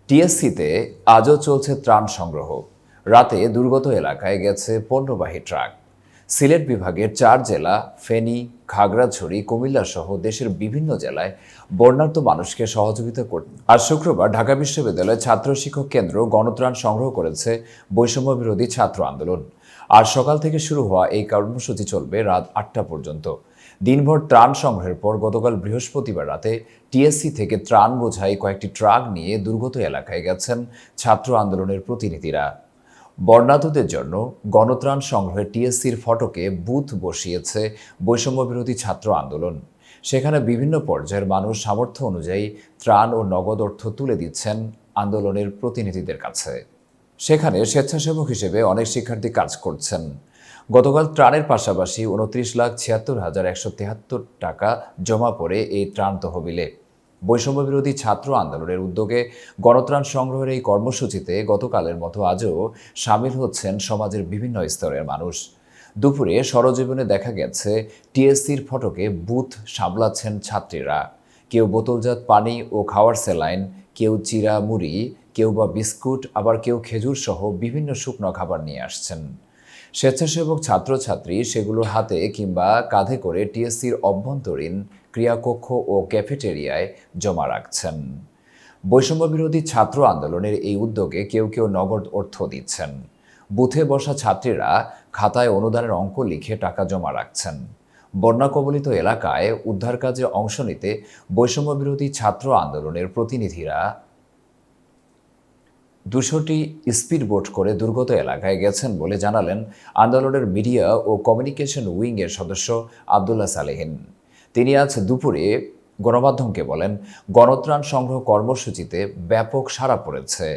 টিএসসিতে আজও চলছে ত্রাণ সংগ্রহ। রাতে দুর্গত এলাকায় গেছে পণ্যবাহী ট্রাক। সিলেট বিভাগের ৪ জেলা ফেনী, খাগড়াছড়ি, কুমিল্লা সহ দেশের বিভিন্ন জেলায় বন্যার্ত মানুষকে সহযোগিতা করতে আজ শুক্রবার ঢাকা বিশ্ববিদ্যালয় ছাত্র শিক্ষক কেন্দ্র গণত্রাণ সংগ্রহ করেছে বৈষম্য বিরোধী ছাত্র আন্দোলন। আজ সকাল থেকে শুরু হওয়া এই কর্মসূচি চলবে রাত ৮টা পর্যন্ত। দিনভর ত্রাণ সংগ্রহের পর গতকাল বৃহস্পতিবার রাতে টিএসসি থেকে ত্রাণ বোঝাই কয়েকটি ট্রাক নিয়ে দুর্গত এলাকায় গেছেন ছাত্র আন্দোলনের প্রতিনিধিরা। বন্যার্তদের জন্য গণত্রাণ সংগ্রহে টিএসসির ফটকে বুথ বসিয়েছে বৈষম্য বিরোধী ছাত্র আন্দোলন। সেখানে বিভিন্ন পর্যায়ের মানুষ সামর্থ্য অনুযায়ী ত্রাণ ও নগদ অর্থ তুলে দিচ্ছেন আন্দোলনের প্রতিনিধিদের কাছে। সেখানে স্বেচ্ছাসেবক হিসেবে অনেক শিক্ষার্থী কাজ করছেন। গতকাল ত্রাণের পাশাপাশি ২৯,৭৬,১৭৩ টাকা জমা পড়ে এই ত্রাণ তহবিলে। বৈষম্য বিরোধী ছাত্র আন্দোলনের উদ্যোগে গণত্রাণ সংগ্রহের এই কর্মসূচিতে গতকালের মতো আজও সামিল হচ্ছেন সমাজের বিভিন্ন স্তরের মানুষ। দুপুরে সরজীবনে দেখা গেছে টিএসসির ফটকে বুথ সামলাচ্ছেন ছাত্রীরা। কেউ বোতলজাত পানি ও খাওয়ার স্যালাইন, কেউ চিরা মুড়ি, কেউ বা বিস্কুট, আবার কেউ খেজুর সহ বিভিন্ন শুকনো খাবার নিয়ে আসছেন। স্বেচ্ছাসেবক ছাত্রছাত্রী সেগুলো হাতে কিংবা কাঁধে করে টিএসসির অভ্যন্তরীণ ক্রিয়াকক্ষ ও ক্যাফেটেরিয়ায় জমা রাখছেন। বৈষম্য বিরোধী ছাত্র আন্দোলনের এই উদ্যোগে কেউ কেউ নগদ অর্থ দিচ্ছেন। বুথে বসা ছাত্রীরা খাতায় অনুদানের অঙ্ক লিখে টাকা জমা রাখছেন। বন্যা কবলিত এলাকায় উদ্ধার কাজে অংশ নিতে বৈষম্য বিরোধী ছাত্র আন্দোলনের প্রতিনিধিরা ২০০টি স্পিডবোট করে দুর্গত এলাকায় গেছেন বলে জানালেন আন্দোলনের মিডিয়া ও কমিউনিকেশন উইংয়ের সদস্য আবদুল্লাহ সালেহীন। তিনি আজ দুপুরে গণমাধ্যমকে বলেন, গণত্রাণ সংগ্রহ কর্মসূচিতে ব্যাপক সাড়া পড়েছে।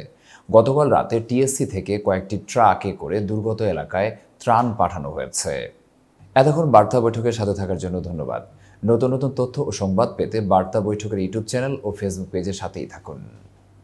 গতকাল রাতে টিএসসি থেকে কয়েকটি ট্রাকে করে দুর্গত এলাকায় ত্রাণ পাঠানো হয়েছে। এতক্ষণ বার্তা বৈঠকের সাথে থাকার জন্য ধন্যবাদ। নতুন নতুন তথ্য ও সংবাদ পেতে বার্তা বৈঠকের ইউটিউব চ্যানেল ও ফেসবুক পেজের সাথেই থাকুন।